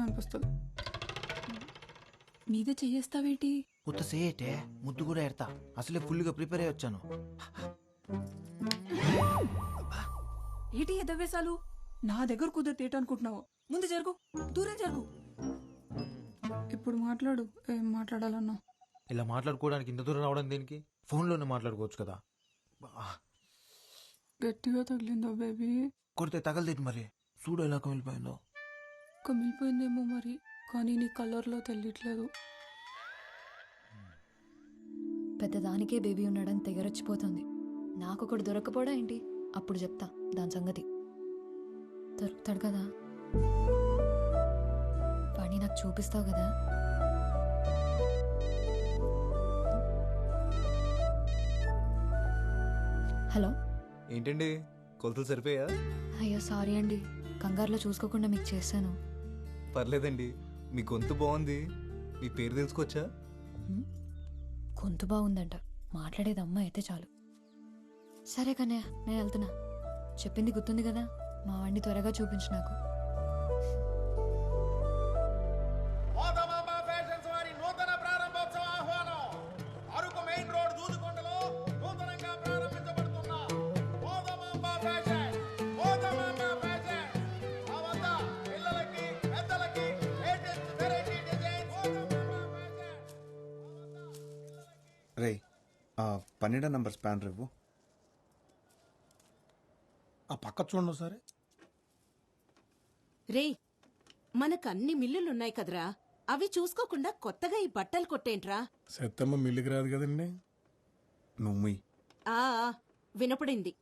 అనిపిస్తుంది. మీదే చెయ్యేస్తావేంటి? ఉత్త సేటే ముద్దు కూడా ఎడతా. అసలే ఫుల్గా ప్రిపేర్ అయ్యి వచ్చాను. ఏంటి ఎదవేశాలు? నా దగ్గర కుదిరితే అనుకుంటున్నావు? ముందు జరుగు, దూరం జరుగు. ఇప్పుడు మాట్లాడు, ఏం మాట్లాడాలన్నా. ఇలా మాట్లాడుకోవడానికి ఇంత దూరం రావడం దేనికి? ఫోన్లోనే మాట్లాడుకోవచ్చు కదా. గట్టిగా తగిలిందో బేబీ? కొడితే తగలదేటి మరి. చూడు ఎలా కమిలిపోయిందో. కమిలిపోయిందేమో మరి, కానీ నీ కలర్లో తెలియట్లేదు. పెద్దదానికే బేబీ ఉన్నాడని తెగరొచ్చిపోతుంది. నాకొకడు దొరకపోడా ఏంటి? అప్పుడు చెప్తా దాని సంగతి. దొరుకుతాడు కదా, వాడిని నాకు చూపిస్తావు కదా. హలో, ఏంటండి కొలతలు సరిపోయా? అయ్యో సారీ అండి, కంగారులో చూసుకోకుండా మీకు చేశాను. పర్లేదండి, మీ గొంతు బాగుంది. మీ పేరు తెలుసుకోవచ్చా? గొంతు బాగుందంట, మాట్లాడేది అమ్మ అయితే చాలు. సరే కన్నయ్య, నేను వెళ్తున్నా. చెప్పింది గుర్తుంది కదా, మా వాడిని త్వరగా చూపించు నాకు. రే, 12 నంబర్ స్పాన్ రేవు. ఆ పక్క చూడండి సరే. రే, మనకు అన్ని మిల్లులున్నాయి కదరా, అవి చూసుకోకుండా కొత్తగా ఈ బట్టలు కొట్టేంట్రా? సత్తమ్మ మిల్లికి రాదు కదండి. నువ్వు ఆ వినపడింది.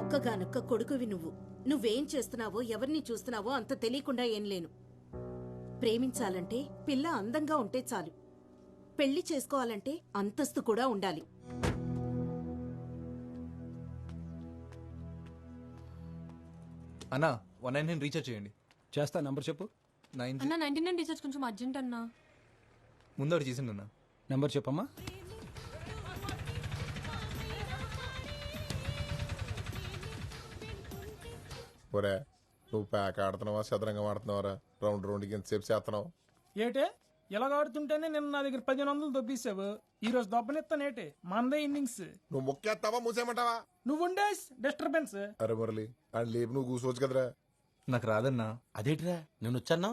ఒక్కగానొక్క కొడుకువి నువ్వు. నువ్వేం చేస్తున్నావో, ఎవరిని చూస్తున్నావో అంత తెలియకుండా ఏం లేను. ప్రేమించాలంటే పిల్ల అందంగా ఉంటే చాలు. పెళ్లి చేసుకోవాలంటే అంతస్తు కూడా ఉండాలి. అన్నా 199 రీఛార్జ్ చేయండి. చేస్తా, నంబర్ చెప్పు. 9 అన్న 99 రీఛార్జ్ కొంచెం అర్జెంట్ అన్నా. ముందు ఒకటి చేసిండు అన్న. నెంబర్ చెప్పమ్మా. ఒరే, నువ్వు ప్యాక్ ఆడుతున్నావా చదరంగం ఆడుతున్నావరా? రౌండ్ రౌండ్కి ఎంతసేపు చేస్తున్నావు? ఏటే ఇలాగ ఆడుతుంటేనే నిన్న నా దగ్గర 1500 దొబ్బేసావు. ఈ రోజు దొబ్బనిస్తానేటే, మందే ఇన్నింగ్స్. నువ్వు మొక్కేస్తావా మూసేయమంటావా? నువ్వుండే డిస్టర్బెన్స్. అరే మురళి, అని లేపు నువ్వు కూర్చోవచ్చు కదరా. నాకు రాదన్నా. అదేట్రా నేను వచ్చాను?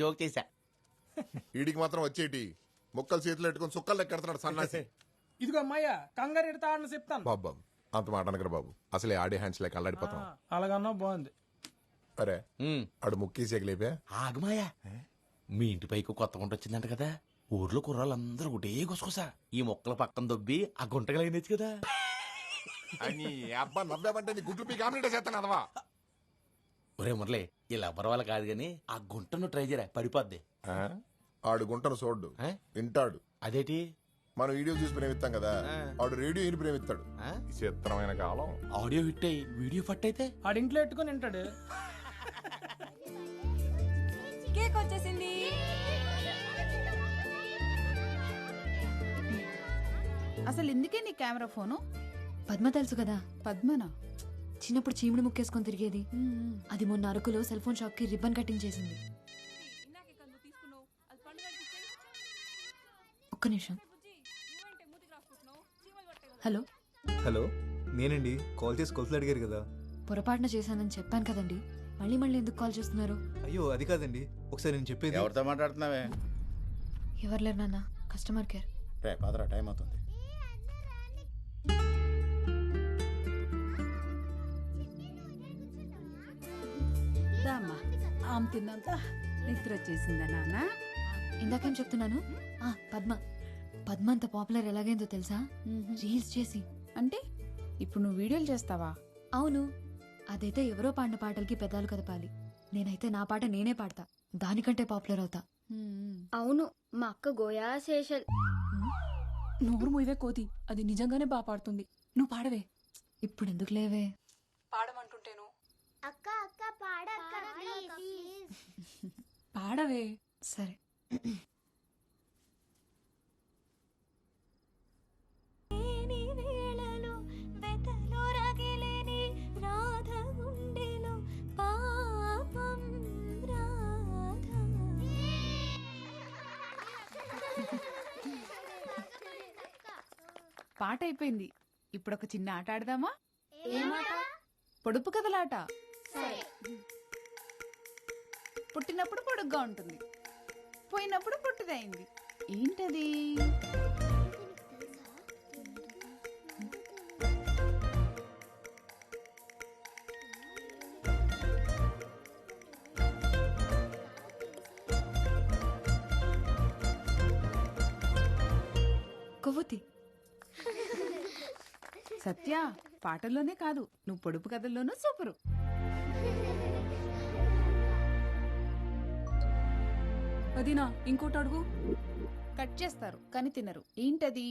జోక్ చేశా. వీడికి మాత్రం వచ్చేటి మొక్కలు చేతులు పెట్టుకుని సుక్కలు లెక్కెడుతున్నాడు సన్నాసి. ఇదిగో అమ్మాయ్య, కంగారు ఎడతా ఆడని చెప్తాను. బాబు బాబు అంత మాట అనకరా బాబు, అసలే ఆడే హ్యాండ్స్ లేక అల్లాడిపోతాం. అలాగన్నా బాగుంది. అరే ఆడు ముక్కేసి ఎగలేపా. ఆగమాయా, మీ ఇంటి పైకి కొత్త గుంట వచ్చిందంట కదా. ఊర్లో కుర్రాళ్ళందరూ ఒకటే గుసగుసా. ఈ మొక్కల పక్కన దొబ్బి ఆ గుంట కలిగినచ్చు కదా. అని అబ్బా నవ్వామంటే నీ గుడ్లు పీ కామినేట్ చేస్తాను అదవా. ఒరే మురళి, ఇలా ఎవరి వాళ్ళ కాదు గాని ఆ గుంటను ట్రై చేయరా, పడిపోద్ది. ఆడు గుంటను చూడ్డు, వింటాడు. అదేటి? మనం వీడియో చూసి ప్రేమిస్తాం కదా, ఆడు రేడియో విని ప్రేమిస్తాడు. చిత్రమైన కాలం. ఆడియో హిట్ అయ్యి వీడియో ఫట్ అయితే ఆడింట్లో ఎట్టుకుని వింటాడు. కేక్ వచ్చేసింది. అసలు ఎందుకే నీ కెమెరా ఫోను? పద్మ తెలుసు కదా, పద్మనా? చిన్నప్పుడు చీముడు ముక్కేసుకొని తిరిగేది. అది మొన్న అరకులో సెల్ ఫోన్ షాప్ కి రిబ్బన్ కటింగ్ చేసింది. ఒక్క నిమిషం. హలో హలో, నేనండి. కాల్ చేసి కొలతలు అడిగారు కదా. పొరపాటున చేశానని చెప్పాను కదండి, మళ్ళీ మళ్ళీ ఎందుకు కాల్ చేస్తున్నారు? అయ్యో అది కాదండి, ఒకసారి నేను చెప్పేది. ఎవరితో మాట్లాడుతున్నావే? ఎవరు లేరు నాన్న, కస్టమర్ కేర్. రే పాదరా, టైం అవుతుంది. దామ్మా, ఆమె తిన్నాక నిద్ర వచ్చేసిందా నాన్న? ఇందాకేం చెప్తున్నాను? పద్మ పద్మ అంత పాపులర్ ఎలాగైందో తెలుసా? రీల్స్ చేసి. అంటే ఇప్పుడు నువ్వు వీడియోలు చేస్తావా? అవును, అదైతే ఎవరో పాడిన పాటలకి పెదాలు కదపాలి. నేనైతే నా పాట నేనే పాడతా, దానికంటే పాపులర్ అవుతా. అవును, మా అక్క గోయా శేషల్. నోరు మూయవే కోతి, అది నిజంగానే బాగా పాడుతుంది. నువ్వు పాడవే. ఇప్పుడు ఎందుకు లేవే? పాడమంటుంటేను. అక్క అక్క పాడక్క ప్లీజ్. పాడవే. సరే. రాధ గుండెలో పాప పాట అయిపోయింది. ఇప్పుడు ఒక చిన్న ఆట ఆడదామా? పొడుపు కథలాట. పుట్టినప్పుడు పొడుగ్గా ఉంటుంది, పోయినప్పుడు పొట్టిదైంది. ఏంటది? కొవ్వొత్తి. సత్య, పాటల్లోనే కాదు, నువ్వు పొడుపు కథల్లోనూ సూపరు. వదినా ఇంకోటి అడుగు. కట్ చేస్తారు కానీ తినరు. ఏంటది?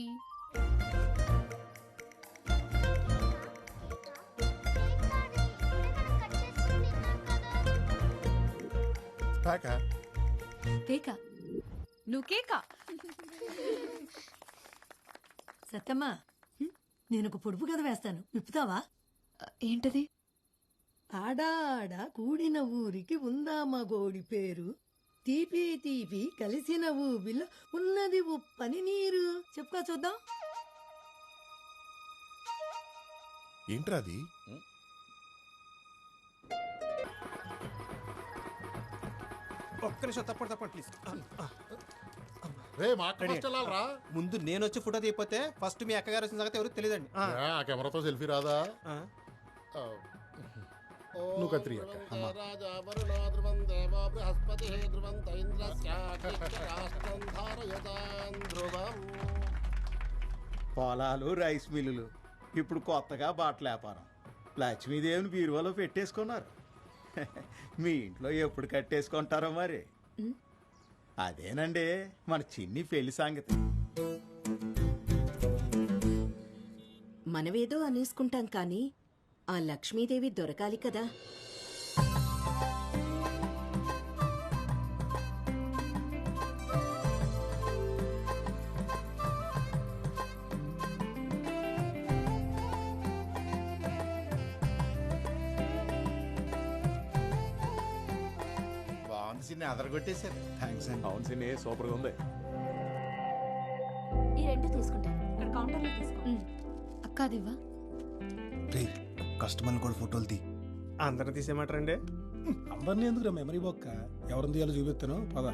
కేక. నువ్వు కేక. సత్తమ్మా, నేను ఒక పొడుపు కథ వేస్తాను, విప్పుతావా? ఏంటది? ఆడాడ కూడిన ఊరికి ఉందామా గోడి పేరు, తీపి తీపి కలిసిన ఊబిలో ఉన్నది ఉప్పని నీరు. చెప్పుకో చూద్దాం. ఏంట్రా అది? ఒక్క నిమిషం తప్పండి ప్లీజ్. రే మా అక్క first వెళ్ళాలిరా. ముందు నేను వచ్చి ఫోటో తీయపోతే ఫస్ట్ మీ అక్కగారు వచ్చిన సంగతి ఎవరు తెలియదండి. ఏ, ఆ కెమెరాతో సెల్ఫీ రాదా? నువ్వు కత్తిరి అక్క. పొలాలు, రైస్ మిల్లులు, ఇప్పుడు కొత్తగా బట్టల వ్యాపారం. లక్ష్మీదేవిని బీరువాలో పెట్టేసుకున్నారు. మీ ఇంట్లో ఎప్పుడు కట్టేసుకుంటారో మరి. అదేనండి మన చిన్ని పెళ్లి సంగతి. మనవేదో అనేసుకుంటాం కానీ ఆ లక్ష్మీదేవి దొరకాలి కదా. బాగుంది సిన్ని, అదరగొట్టేశారు. థ్యాంక్స్ అండి. అవును సినీ సూపర్గా ఉంది. ఈ రెండు తీసుకుంటా. ఇక్కడ కౌంటర్లో తీసుకో. అక్క అదివ్వా. రే కస్టమర్లు కూడా ఫోటోలు తీ. అందరిని తీసేయమంటారండి? అందరినీ ఎందుకు మెమరీ బొక్క, ఎవరిని తీయాలో చూపిస్తాను పద.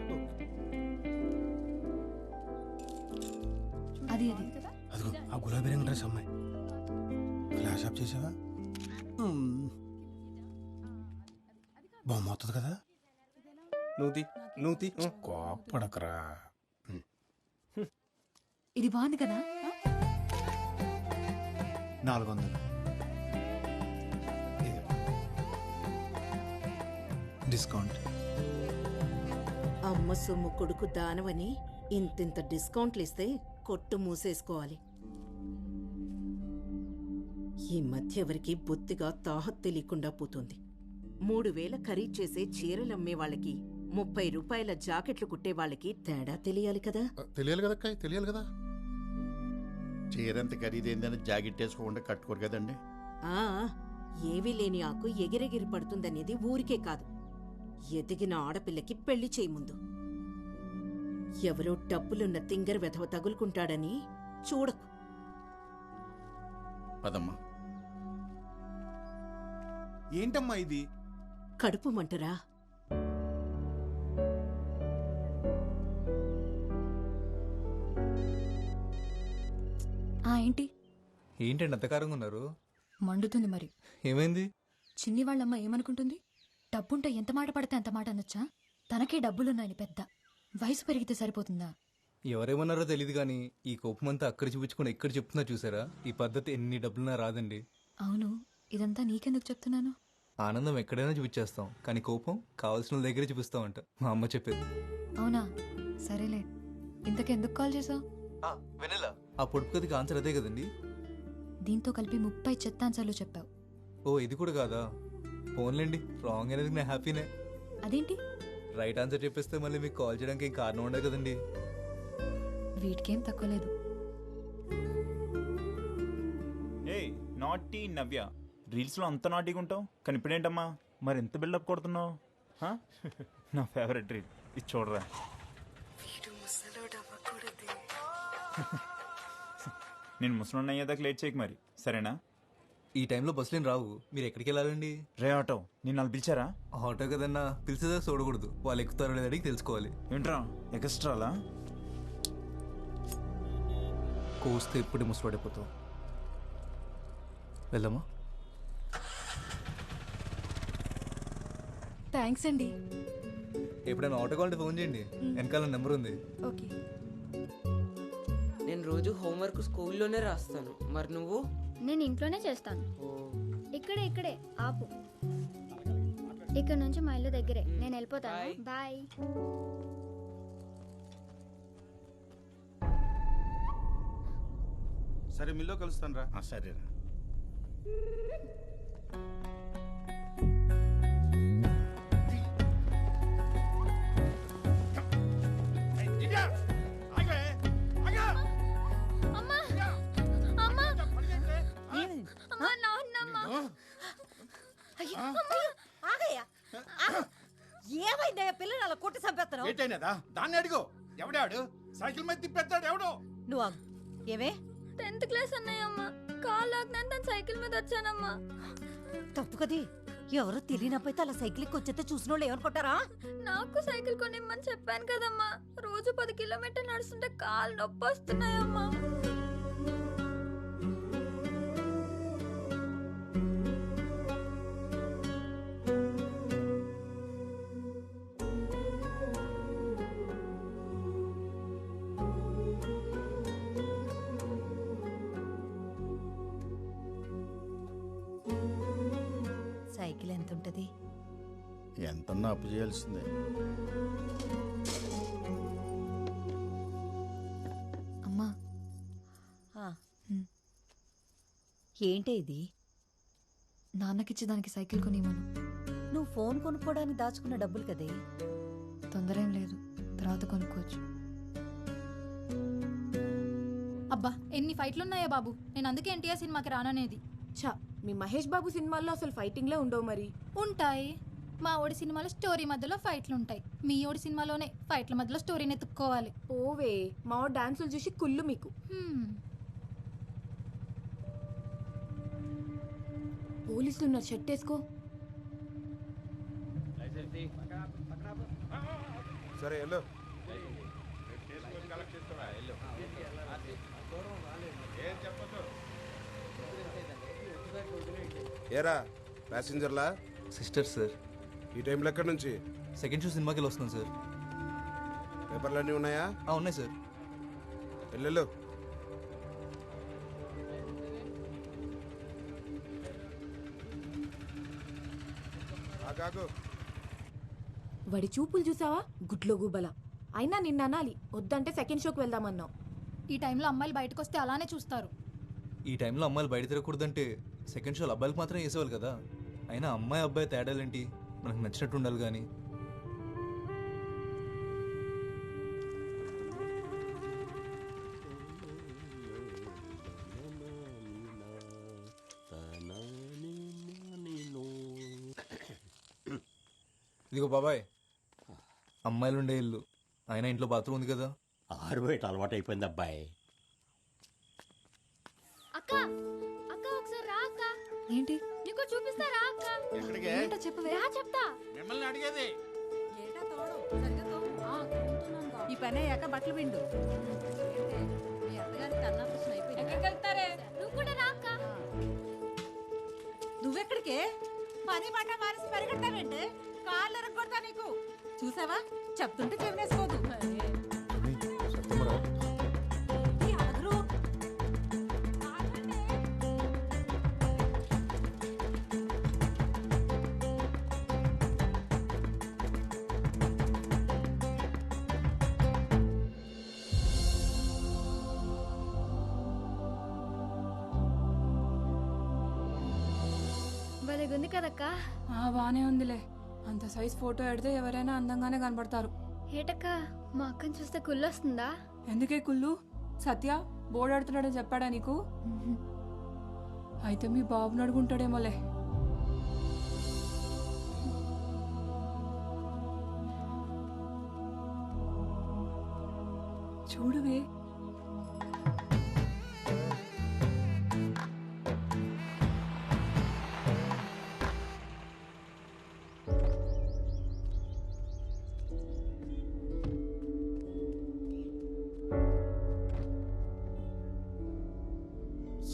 అది అది అదిగో ఆ గులాబీ రంగు డ్రెస్ అమ్మాయి. ఫ్లాష్ ఆఫ్ చేసావా? బొమ్మ అవుతుంది కదా. నువ్వు కోపడకరా. ఇది బాగుంది కదా. 400 డిస్కౌంట్. అమ్మ సొమ్ము కొడుకు దానవని ఇంతింత డిస్కౌంట్లు ఇస్తే కొట్టు మూసేసుకోవాలి. ఈ మధ్య ఎవరికి బొత్తిగా తాహత్ తెలియకుండా పోతుంది. 3000 ఖరీదు చేసే చీరలమ్మే వాళ్ళకి 30 రూపాయల జాకెట్లు కుట్టే వాళ్ళకి తేడా తెలియాలి కదా. తెలియాలి కదా అక్క, తెలియాలి కదా. చీరంత ఖరీదైందని జాకెట్ వేసుకోకుండా కట్టుకోరు కదండి. ఆ ఏవీ లేని ఆకు ఎగిరెగిరి పడుతుందనేది ఊరికే కాదు, ఎదిగిన ఆడపిల్లకి పెళ్లి చేయి ముందు. ఎవరో డబ్బులున్న తింగర్ వెధవ తగులుకుంటాడని చూడకు. పదమ్మా. ఏంటమ్మా ఇది? కడుపు మంటరా? ఏంటి ఏంటండి అంతకారంగా ఉన్నారు? మండుతుంది మరి. ఏమైంది? చిన్ని వాళ్ళమ్మ ఏమనుకుంటుంది? డబ్బుంటే ఎంత మాట పడితే అంత మాట అనొచ్చా? తనకే డబ్బులున్నాయని పెద్ద. వయసు పెరిగితే సరిపోతుందా? ఎవరేమన్నారో తెలియదు కానీ ఈ కోపమంతా అక్కడ చూపించుకుని ఎక్కడ చెప్తున్నా చూసారా? ఈ పద్ధతి ఎన్ని డబ్బులున్నా రాదండి. అవును, ఇదంతా నీకెందుకు చెప్తున్నాను? ఆనందం ఎక్కడైనా చూపించేస్తాం కానీ కోపం కావాల్సిన దగ్గరే చూపిస్తామంట మా అమ్మ చెప్పేది. అవునా? సరేలే. ఇంతకెందుకు కాల్ చేసావు? వెనెలా ఆ పొడుపు కథకి ఆన్సర్ అదే కదండి. దీంతో కలిపి 30 చెత్త ఆన్సర్లు చెప్పావు. ఓ ఇది కూడా కాదా? ఫోన్లేండి, రాంగ్ అనేది నా హ్యాపీనే. అదేంటి? రైట్ ఆన్సర్ చెప్పేస్తే మళ్ళీ మీకు కాల్ చేయడానికి ఏం కారణం ఉండదు కదండి. వీటికేం తక్కువ లేదు. ఏయ్ నాటీ నవ్య, రీల్స్లో అంత నాటీగా ఉంటావు కానీ ఇప్పుడేంటమ్మా మరి ఎంత బిల్డప్ కొడుతున్నావు? నా ఫేవరెట్ రీల్ ఇది చూడరా. నేను ముసలి అయ్యేదాకా లేట్ చేయకు మరి, సరేనా? ఈ టైంలో బస్సులేం రావు, మీరు ఎక్కడికి వెళ్ళాలండి? రే ఆటో, నేను వాళ్ళు పిలిచారా? ఆటో కదన్నా, పిలిచేదా చూడకూడదు, వాళ్ళు ఎక్కుతారో లేదో అడిగి తెలుసుకోవాలి. ఏంట్రా ఎక్స్ట్రాలా? కోస్తే ఎప్పుడు ముసపడిపోతావు. వెళ్దామా? థ్యాంక్స్ అండి. ఎప్పుడైనా ఆటో కావాలంటే ఫోన్ చేయండి, వెనకాల నెంబర్ ఉంది. ఓకే. నేను రోజు హోంవర్క్ స్కూల్లోనే రాస్తాను, మరి నువ్వు? నేను ఇంట్లోనే చేస్తాను. ఇక్కడే ఆపు. ఇక్కడ నుంచి మా ఇల్లు దగ్గరే, నేను వెళ్ళిపోతాను. బాయ్. సరే మిల్లో కలుస్తాను రా. సరేరా. ఏమైందా పిల్లలు అలా కొట్టి చంపేస్తున్నావు? ఏంటైనదా? దాన్ని అడిగో. ఎవడాడు సైకిల్ మీద తిప్పేస్తాడు? ఎవడో నువ్వు ఏమే 10th క్లాస్ అన్నయ్యమ్మ, కాల్ లాగ్నాను తను సైకిల్ మీద వచ్చానమ్మా. తప్పు కది, ఎవరో తెలియనపోతే అలా సైకిల్ ఎక్కి వచ్చేస్తే చూసిన వాళ్ళు ఏమనుకుంటారా? నాకు సైకిల్ కొనిమ్మని చెప్పాను కదమ్మా. రోజు 10 కిలోమీటర్లు నడుస్తుంటే కాళ్ళు నొప్పి వస్తున్నాయమ్మా. సైకిల్ ఎంత ఉంటది? ఎంతన్నా అప్పు చేయాల్సిందే. అమ్మా. ఏంటి ఇది? నాన్నకిచ్చి దానికి సైకిల్ కొనివ్వను. నువ్వు ఫోన్ కొనుక్కోవడానికి దాచుకున్న డబ్బులు కదే. తొందర ఏం లేదు, తర్వాత కొనుక్కోవచ్చు. అబ్బా ఎన్ని ఫైట్లున్నాయా బాబు, నేను అందుకే ఎన్టీఆర్ సినిమాకి రాననేది. ఛా, మీ మహేష్ బాబు సినిమాల్లో అసలు ఫైటింగ్లే ఉండవు మరి. ఉంటాయి, మా ఓడి సినిమాలో స్టోరీ మధ్యలో ఫైట్లు ఉంటాయి. మీ ఓడి సినిమాలోనే ఫైట్ల మధ్యలో స్టోరీని ఎత్తుక్కోవాలి. ఓవే, మా డాన్సులు చూసి కుళ్ళు మీకు. పోలీసులు ఉన్నారు, షర్ట్ వేసుకో. సరే వెళ్ళు. ఏరా ప్యాసింజర్లా? Sister sir. ఈ టైంలో ఎక్కడి నుంచి? సెకండ్ షో సినిమాకి వెళ్ళి వస్తున్నాను సార్. పేపర్లు అన్నీ ఉన్నాయా? ఉన్నాయి సార్. వెళ్ళు. వాడి చూపులు చూసావా, గుడ్లో గుబల. అయినా నిన్న అనాలి, వద్దంటే సెకండ్ షోకి వెళ్దామన్నావు. ఈ టైంలో అమ్మాయిలు బయటకు వస్తే అలానే చూస్తారు. ఈ టైంలో అమ్మాయిలు బయట తిరగకూడదంటే సెకండ్ షోలు అబ్బాయిలకు మాత్రం వేసేవాళ్ళు కదా. అయినా అమ్మాయి అబ్బాయి తేడాలేంటి, మనకు నచ్చినట్టు ఉండాలి కానీ. ఇదిగో బాబాయ్, అమ్మాయిలు ఉండే ఇల్లు, ఆయన ఇంట్లో బాత్రూమ్ ఉంది కదా. ఆరు బయట అలవాటు అయిపోయింది అబ్బాయి. అక్క అక్క ఒకసారి రా అక్క. ఏంటి? నీకు చూపిస్తా రా అక్క. ఎక్కడికి? ఏంటో చెప్పవే. రా చెప్తా. మిమ్మల్ని అడిగేది. ఈ పని అయ్యాక బట్టలు పిండు. మీ అత్తగారికి అన్నాపరేషన్ అయిపోయింది. ఎక్కడికి వెళ్తారే? నువ్వు కూడా రా అక్క. నువ్వెక్కడికే? పని మాట మానేసి పరిగెడతావేంటే? కాళ్ళు ఎరగొడతా నీకు. చూసావా, చెప్తుంటే చెవినేసుకోదు. ఉంది కదక్క. బానే ఉందిలే, అంత సైజ్ ఫోటో ఎడితే ఎవరైనా అందంగానే కనబడతారు. ఏటక్క, మా అక్కని చూస్తే కుళ్ళొస్తుందా? ఎందుకే కుళ్ళు? సత్య బోర్డు ఆడుతున్నాడని చెప్పాడా నీకు? అయితే మీ బాబుని అడుగుంటాడేమోలే. చూడువే.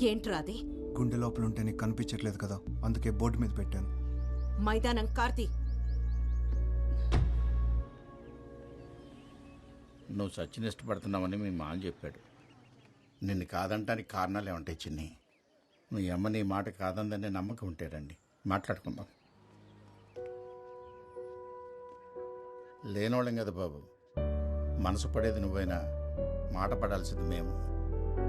ఏంట్రా అది? గుండె లోపల ఉంటే నీకు కనిపించట్లేదు కదా, అందుకే బోర్డు మీద పెట్టాను. మైదానం కార్తీ. నువ్వు సచిన్ ఇష్టపడుతున్నావని మీ మామ చెప్పాడు. నిన్ను కాదంటానికి కారణాలు ఏమంటాయి చిన్ని? మీ అమ్మ నీ మాట కాదందనే నమ్మకం ఉంటాడండి. మాట్లాడుకుందాం. లేనోళ్ళం కదా బాబు, మనసు పడేది నువ్వైనా మాట పడాల్సింది మేము.